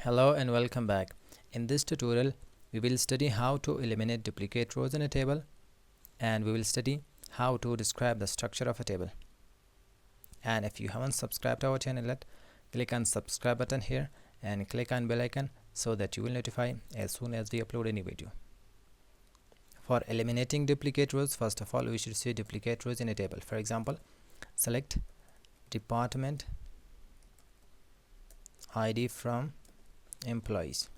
Hello and welcome back. In this tutorial, we will study how to eliminate duplicate rows in a table, and we will study how to describe the structure of a table. And if you haven't subscribed to our channel yet, click on subscribe button here and click on bell icon so that you will notify as soon as we upload any video. For eliminating duplicate rows, first of all, we should see duplicate rows in a table. For example, select department ID from employees.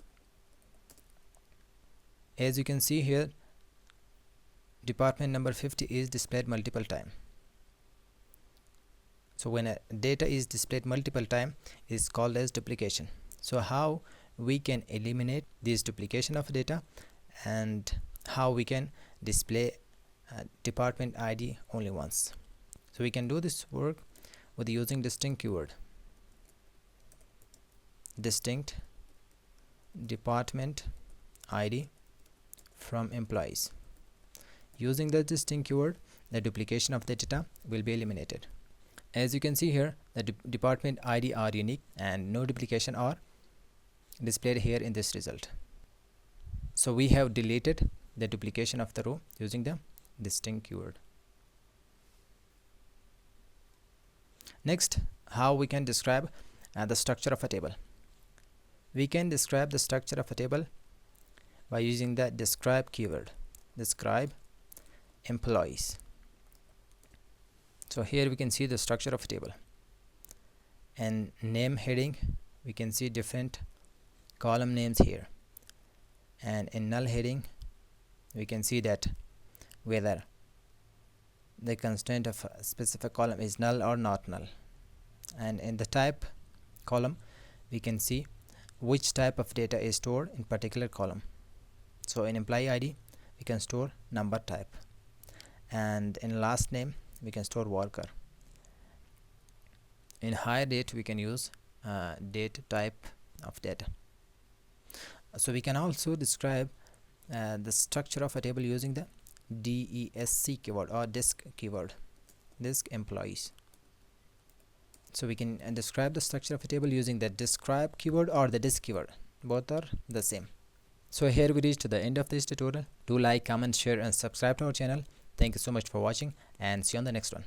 As you can see here, department number 50 is displayed multiple times. So when a data is displayed multiple times, is called as duplication. So how we can eliminate this duplication of data, and how we can display department ID only once. So we can do this work with using distinct keyword. Distinct department ID from employees. Using the distinct keyword, the duplication of the data will be eliminated. As you can see here, the department ID are unique and no duplication are displayed here in this result. So we have deleted the duplication of the row using the distinct keyword. Next, how we can describe the structure of a table. We can describe the structure of a table by using the describe keyword. Describe employees. So here we can see the structure of a table. And name heading, we can see different column names here. And in null heading, we can see that whether the constraint of a specific column is null or not null. And in the type column, we can see which type of data is stored in particular column. So in employee ID, we can store number type, and in last name we can store worker. In hire date, we can use date type of data. So we can also describe the structure of a table using the DESC keyword or disk keyword, disk employees. So we can describe the structure of a table using the describe keyword or the disk keyword. Both are the same. So here we reached the end of this tutorial. Do like, comment, share and subscribe to our channel. Thank you so much for watching, and see you on the next one.